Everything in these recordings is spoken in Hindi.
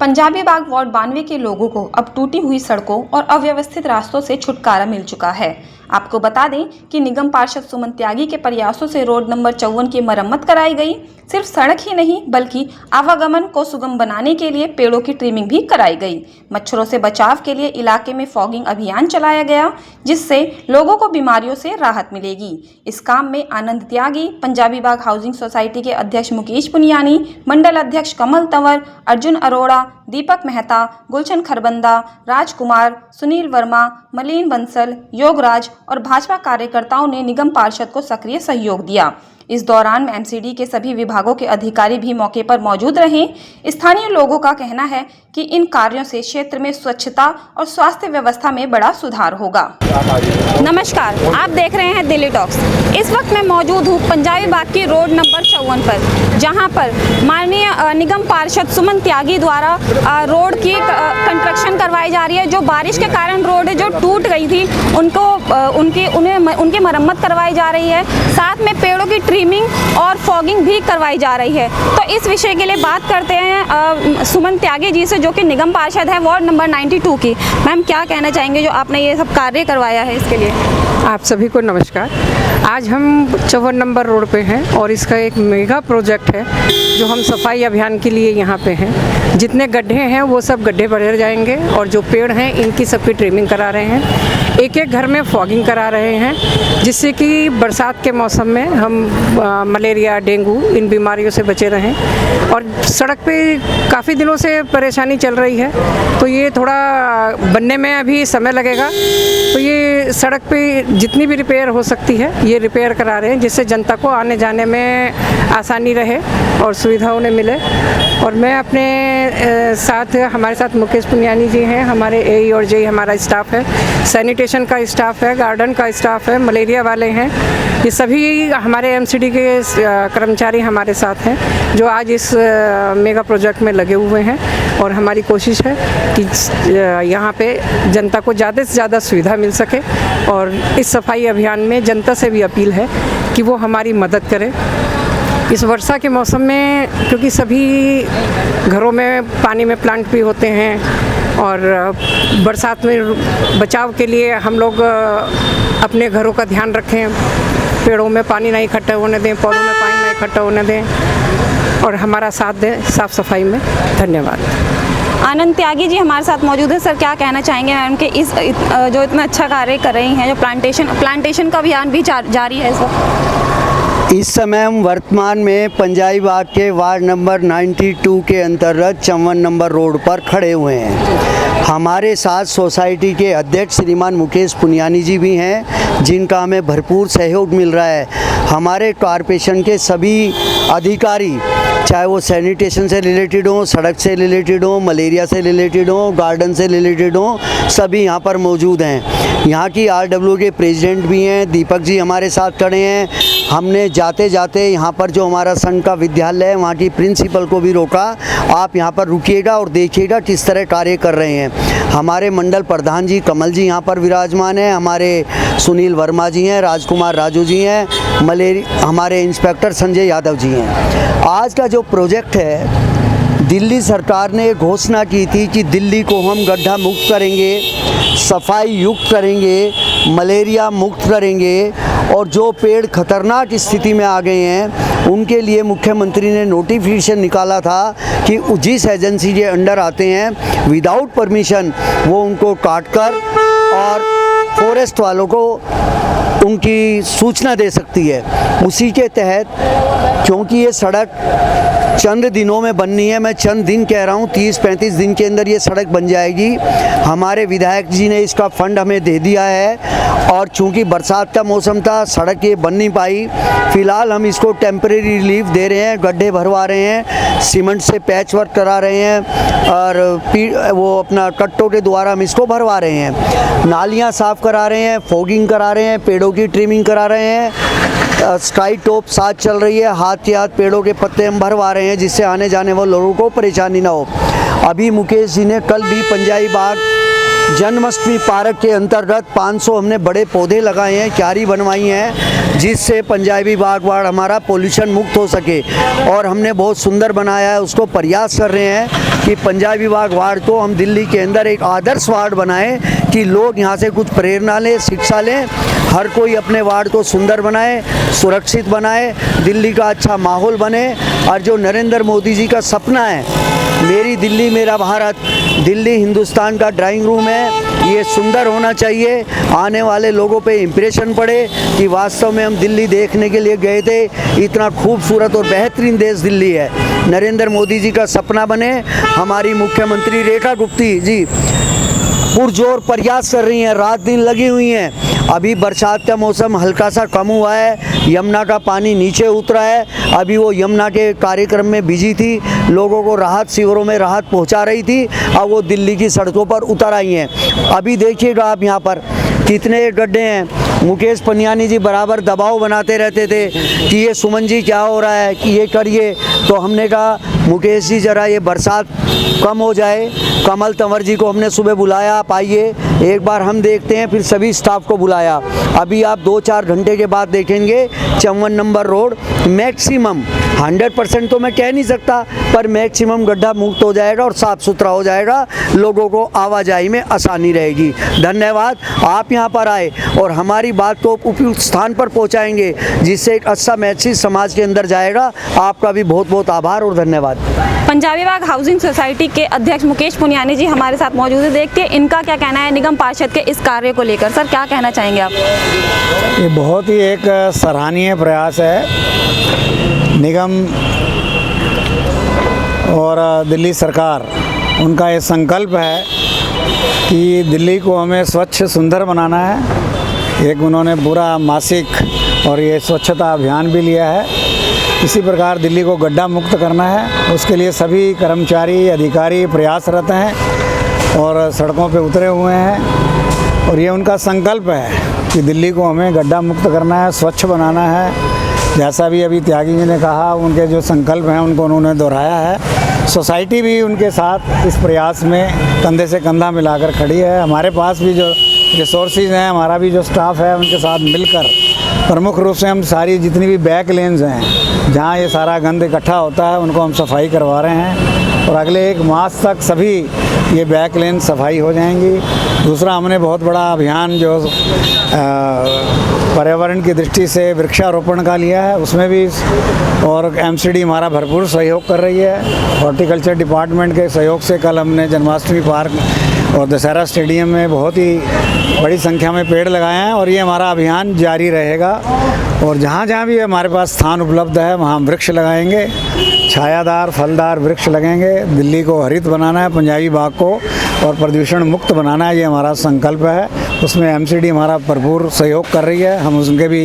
पंजाबी बाग वार्ड 92 के लोगों को अब टूटी हुई सड़कों और अव्यवस्थित रास्तों से छुटकारा मिल चुका है। आपको बता दें कि निगम पार्षद सुमन त्यागी के प्रयासों से रोड नंबर 54 की मरम्मत कराई गई। सिर्फ सड़क ही नहीं बल्कि आवागमन को सुगम बनाने के लिए पेड़ों की ट्रिमिंग भी कराई गई। मच्छरों से बचाव के लिए इलाके में फॉगिंग अभियान चलाया गया, जिससे लोगों को बीमारियों से राहत मिलेगी। इस काम में आनंद त्यागी, पंजाबी बाग हाउसिंग सोसाइटी के अध्यक्ष मुकेश पुनियानी, मंडल अध्यक्ष कमल तंवर, अर्जुन अरोड़ा, दीपक मेहता, गुलशन खरबंदा, राजकुमार, सुनील वर्मा, मलिन बंसल, योगराज और भाजपा कार्यकर्ताओं ने निगम पार्षद को सक्रिय सहयोग दिया। इस दौरान एमसीडी के सभी विभागों के अधिकारी भी मौके पर मौजूद रहे। स्थानीय लोगों का कहना है कि इन कार्यों से क्षेत्र में स्वच्छता और स्वास्थ्य व्यवस्था में बड़ा सुधार होगा। नमस्कार, आप देख रहे हैं दिल्ली टॉक्स। इस वक्त मैं मौजूद हूँ पंजाबी बाग की रोड नंबर 54 पर, जहाँ पर माननीय निगम पार्षद सुमन त्यागी द्वारा रोड की कंस्ट्रक्शन करवाई जा रही है। जो बारिश के कारण रोड जो टूट गई थी उनकी मरम्मत करवाई जा रही है। साथ में पेड़ों की ट्रिमिंग और फॉगिंग भी करवाई जा रही है। तो इस विषय के लिए बात करते हैं सुमन त्यागी जी से, जो कि निगम पार्षद है वार्ड नंबर 92 की। मैम, क्या कहना चाहेंगे जो आपने ये सब कार्य करवाया है इसके लिए? आप सभी को नमस्कार। आज हम 54 नंबर रोड पे हैं और इसका एक मेगा प्रोजेक्ट है जो हम सफाई अभियान के लिए यहाँ पे हैं। जितने गड्ढे हैं वो सब गड्ढे भरे जाएंगे और जो पेड़ हैं इनकी सबकी ट्रिमिंग करा रहे हैं। एक एक घर में फॉगिंग करा रहे हैं, जिससे कि बरसात के मौसम में हम मलेरिया, डेंगू इन बीमारियों से बचे रहें। और सड़क पे काफ़ी दिनों से परेशानी चल रही है, तो ये थोड़ा बनने में अभी समय लगेगा। तो ये सड़क पे जितनी भी रिपेयर हो सकती है ये रिपेयर करा रहे हैं, जिससे जनता को आने जाने में आसानी रहे और सुविधा उन्हें मिले। और मैं अपने साथ हमारे साथ मुकेश पुनियानी जी हैं, हमारे एई और जेई हमारा स्टाफ है, सैनिटेशन का स्टाफ है, गार्डन का स्टाफ है, मलेरिया वाले हैं। ये सभी हमारे एमसीडी के कर्मचारी हमारे साथ हैं जो आज इस मेगा प्रोजेक्ट में लगे हुए हैं। और हमारी कोशिश है कि यहाँ पे जनता को ज़्यादा से ज़्यादा सुविधा मिल सके। और इस सफाई अभियान में जनता से भी अपील है कि वो हमारी मदद करें। इस वर्षा के मौसम में, क्योंकि सभी घरों में पानी में प्लांट भी होते हैं और बरसात में बचाव के लिए हम लोग अपने घरों का ध्यान रखें, पेड़ों में पानी नहीं इकट्ठा होने दें, पौधों में पानी नहीं इकट्ठा होने दें और हमारा साथ दें साफ़ सफाई में। धन्यवाद। आनंद त्यागी जी हमारे साथ मौजूद है। सर, क्या कहना चाहेंगे मैम कि इस जो इतना अच्छा कार्य कर रही हैं, जो प्लांटेशन का अभियान भी जारी है इस वक्त? इस समय हम वर्तमान में पंजाबी बाग के वार्ड नंबर 92 के अंतर्गत 54 नंबर रोड पर खड़े हुए हैं। हमारे साथ सोसाइटी के अध्यक्ष श्रीमान मुकेश पुनियानी जी भी हैं, जिनका हमें भरपूर सहयोग मिल रहा है। हमारे कॉरपोरेशन के सभी अधिकारी, चाहे वो सैनिटेशन से रिलेटेड हो, सड़क से रिलेटेड हो, मलेरिया से रिलेटेड हो, गार्डन से रिलेटेड हो, सभी यहाँ पर मौजूद हैं। यहाँ की RW के प्रेसिडेंट भी हैं, दीपक जी हमारे साथ खड़े हैं। हमने जाते जाते यहाँ पर जो हमारा संघ का विद्यालय है वहाँ की प्रिंसिपल को भी रोका, आप यहाँ पर रुकिएगा और देखिएगा किस तरह कार्य कर रहे हैं। हमारे मंडल प्रधान जी कमल जी यहाँ पर विराजमान हैं, हमारे सुनील वर्मा जी हैं, राजकुमार राजू जी हैं, हमारे इंस्पेक्टर संजय यादव जी हैं। आज का जो प्रोजेक्ट है, दिल्ली सरकार ने घोषणा की थी कि दिल्ली को हम गड्ढा मुक्त करेंगे, सफाई युक्त करेंगे, मलेरिया मुक्त करेंगे और जो पेड़ खतरनाक स्थिति में आ गए हैं उनके लिए मुख्यमंत्री ने नोटिफिकेशन निकाला था कि जिस एजेंसी के अंडर आते हैं विदाउट परमिशन वो उनको काटकर और फॉरेस्ट वालों को उनकी सूचना दे सकती है। उसी के तहत, क्योंकि ये सड़क चंद दिनों में बननी है, मैं चंद दिन कह रहा हूँ, 30-35 दिन के अंदर ये सड़क बन जाएगी। हमारे विधायक जी ने इसका फंड हमें दे दिया है और चूंकि बरसात का मौसम था, सड़क ये बन नहीं पाई। फ़िलहाल हम इसको टेम्परेरी रिलीफ दे रहे हैं, गड्ढे भरवा रहे हैं, सीमेंट से पैच वर्क करा रहे हैं और वो अपना कट्टों के द्वारा हम इसको भरवा रहे हैं। नालियाँ साफ़ करा रहे हैं, फॉगिंग करा रहे हैं, पेड़ों की ट्रिमिंग करा रहे हैं, स्काई टॉप साथ चल रही है, हाथ के हाथ पेड़ों के पत्ते हम भरवा रहे हैं, जिससे आने जाने वाले लोगों को परेशानी ना हो। अभी मुकेश जी ने कल भी पंजाबी बाग जन्माष्टमी पार्क के अंतर्गत 500 हमने बड़े पौधे लगाए हैं, क्यारी बनवाई हैं, जिससे पंजाबी बाग वार्ड हमारा पोल्यूशन मुक्त हो सके। और हमने बहुत सुंदर बनाया है, उसको प्रयास कर रहे हैं कि पंजाबी बाग वार्ड को हम दिल्ली के अंदर एक आदर्श वार्ड बनाएं कि लोग यहाँ से कुछ प्रेरणा लें, शिक्षा लें, हर कोई अपने वार्ड को सुंदर बनाए, सुरक्षित बनाए, दिल्ली का अच्छा माहौल बने। और जो नरेंद्र मोदी जी का सपना है, मेरी दिल्ली मेरा भारत, दिल्ली हिंदुस्तान का ड्राइंग रूम है, ये सुंदर होना चाहिए, आने वाले लोगों पे इम्प्रेशन पड़े कि वास्तव में हम दिल्ली देखने के लिए गए थे, इतना खूबसूरत और बेहतरीन देश दिल्ली है। नरेंद्र मोदी जी का सपना बने। हमारी मुख्यमंत्री रेखा गुप्ती जी पुरजोर प्रयास कर रही हैं, रात दिन लगी हुई हैं। अभी बरसात का मौसम हल्का सा कम हुआ है, यमुना का पानी नीचे उतरा है, अभी वो यमुना के कार्यक्रम में बिजी थी, लोगों को राहत शिविरों में राहत पहुंचा रही थी। अब वो दिल्ली की सड़कों पर उतर आई हैं। अभी देखिएगा आप यहाँ पर कितने गड्ढे हैं। मुकेश पनियानी जी बराबर दबाव बनाते रहते थे कि ये सुमन जी क्या हो रहा है, कि ये करिए। तो हमने कहा मुकेश जी ज़रा ये बरसात कम हो जाए। कमल तंवर जी को हमने सुबह बुलाया, आप आइए एक बार हम देखते हैं, फिर सभी स्टाफ को बुलाया। अभी आप 2-4 घंटे के बाद देखेंगे 54 नंबर रोड मैक्सिमम 100% तो मैं कह नहीं सकता, पर मैक्सिमम गड्ढा मुक्त हो जाएगा और साफ़ सुथरा हो जाएगा, लोगों को आवाजाही में आसानी रहेगी। धन्यवाद, आप यहाँ पर आए और हमारी बात को उपयुक्त स्थान पर पहुँचाएंगे, जिससे एक अच्छा मैसेज समाज के अंदर जाएगा। आपका भी बहुत बहुत आभार और धन्यवाद। पंजाबी बाग हाउसिंग सोसाइटी के अध्यक्ष मुकेश पुनियानी जी हमारे साथ मौजूद है। देखते हैं इनका क्या कहना है निगम पार्षद के इस कार्य को लेकर। सर, क्या कहना चाहेंगे आप? ये बहुत ही एक सराहनीय प्रयास है। निगम और दिल्ली सरकार, उनका ये संकल्प है कि दिल्ली को हमें स्वच्छ सुंदर बनाना है। एक उन्होंने पूरा मासिक और ये स्वच्छता अभियान भी लिया है। इसी प्रकार दिल्ली को गड्ढा मुक्त करना है, उसके लिए सभी कर्मचारी अधिकारी प्रयासरत हैं और सड़कों पे उतरे हुए हैं। और ये उनका संकल्प है कि दिल्ली को हमें गड्ढा मुक्त करना है, स्वच्छ बनाना है। जैसा भी अभी त्यागी जी ने कहा, उनके जो संकल्प हैं उनको उन्होंने दोहराया है। सोसाइटी भी उनके साथ इस प्रयास में कंधे से कंधा मिलाकर खड़ी है। हमारे पास भी जो रिसोर्सेज हैं, हमारा भी जो स्टाफ है, उनके साथ मिलकर प्रमुख रूप से हम सारी जितनी भी बैक लेन्स हैं, जहाँ ये सारा गंद इकट्ठा होता है, उनको हम सफाई करवा रहे हैं और अगले 1 मास तक सभी ये बैक लेन सफाई हो जाएंगी। दूसरा, हमने बहुत बड़ा अभियान जो पर्यावरण की दृष्टि से वृक्षारोपण का लिया है, उसमें भी और एमसीडी हमारा भरपूर सहयोग कर रही है। हॉर्टिकल्चर डिपार्टमेंट के सहयोग से कल हमने जन्माष्टमी पार्क और दशहरा स्टेडियम में बहुत ही बड़ी संख्या में पेड़ लगाए हैं और ये हमारा अभियान जारी रहेगा। और जहाँ जहाँ भी हमारे पास स्थान उपलब्ध है, वहाँ वृक्ष लगाएंगे, छायादार फलदार वृक्ष लगेंगे। दिल्ली को हरित बनाना है, पंजाबी बाग को, और प्रदूषण मुक्त बनाना है, ये हमारा संकल्प है। उसमें एमसीडी हमारा भरपूर सहयोग कर रही है, हम उनके भी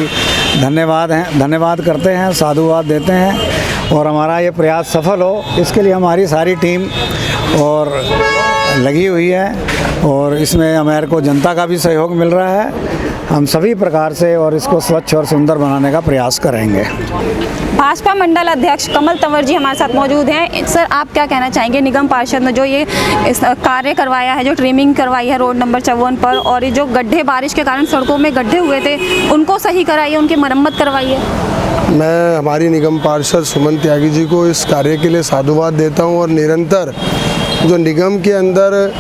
धन्यवाद करते हैं, साधुवाद देते हैं। और हमारा ये प्रयास सफल हो, इसके लिए हमारी सारी टीम और लगी हुई है और इसमें हमारे को जनता का भी सहयोग मिल रहा है। हम सभी प्रकार से और इसको स्वच्छ और सुंदर बनाने का प्रयास करेंगे। भाजपा मंडल अध्यक्ष कमल तंवर जी हमारे साथ मौजूद हैं। सर, आप क्या कहना चाहेंगे निगम पार्षद ने जो ये इस कार्य करवाया है, जो ट्रिमिंग करवाई है रोड नंबर 54 पर, और ये जो गड्ढे बारिश के कारण सड़कों में गड्ढे हुए थे उनको सही कराइए, उनकी मरम्मत करवाइए? मैं हमारी निगम पार्षद सुमन त्यागी जी को इस कार्य के लिए साधुवाद देता हूं और निरंतर जो निगम के अंदर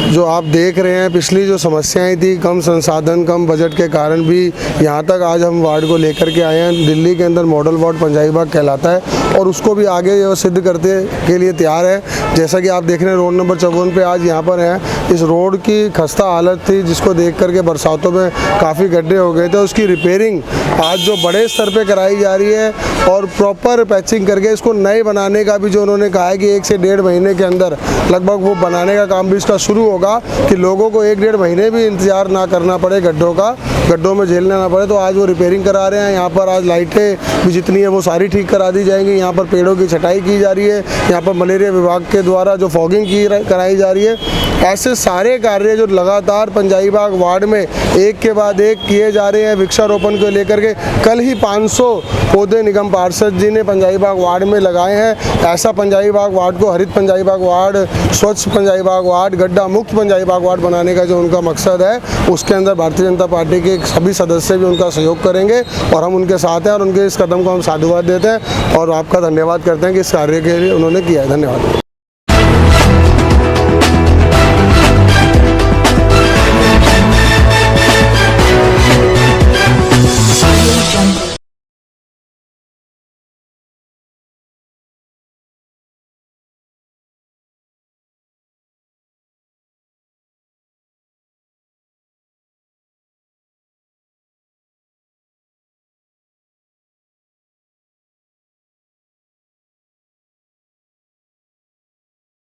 जो आप देख रहे हैं, पिछली जो समस्याएं थी, कम संसाधन कम बजट के कारण भी यहाँ तक आज हम वार्ड को लेकर के आए हैं। दिल्ली के अंदर मॉडल वार्ड पंजाबी बाग कहलाता है और उसको भी आगे सिद्ध करने के लिए तैयार है। जैसा कि आप देख रहे हैं रोड नंबर 54 पे आज यहाँ पर है, इस रोड की खस्ता हालत थी जिसको देख करके बरसातों में काफ़ी गड्ढे हो गए थे। उसकी रिपेयरिंग आज जो बड़े स्तर पर कराई जा रही है और प्रॉपर पैचिंग करके इसको नए बनाने का भी जो उन्होंने कहा है कि 1 से 1.5 महीने के अंदर लगभग वो बनाने का काम भी इसका शुरू होगा कि लोगों को 1-1.5 महीने भी इंतजार ना करना पड़े, गड्ढों में झेलना ना पड़े। तो आज वो रिपेयरिंग करा रहे हैं। यहाँ पर आज लाइटें भी जितनी है वो सारी ठीक करा दी जाएंगी। यहाँ पर पेड़ों की छटाई की जा रही है। यहाँ पर मलेरिया विभाग के द्वारा जो फॉगिंग कराई जा रही है। ऐसे सारे कार्य जो लगातार पंजाबी बाग वार्ड में एक के बाद एक किए जा रहे हैं। वृक्षारोपण को लेकर के कल ही 500 पौधे निगम पार्षद जी ने पंजाबी बाग वार्ड में लगाए हैं। ऐसा पंजाबी बाग वार्ड को हरित पंजाबी बाग वार्ड, स्वच्छ पंजाबी बाग वार्ड, गड्ढा मुक्त पंजाबी बाग वार्ड बनाने का जो उनका मकसद है, उसके अंदर भारतीय जनता पार्टी के सभी सदस्य भी उनका सहयोग करेंगे और हम उनके साथ हैं और उनके इस कदम को हम साधुवाद देते हैं और आपका धन्यवाद करते हैं कि इस कार्य के लिए उन्होंने किया है। धन्यवाद।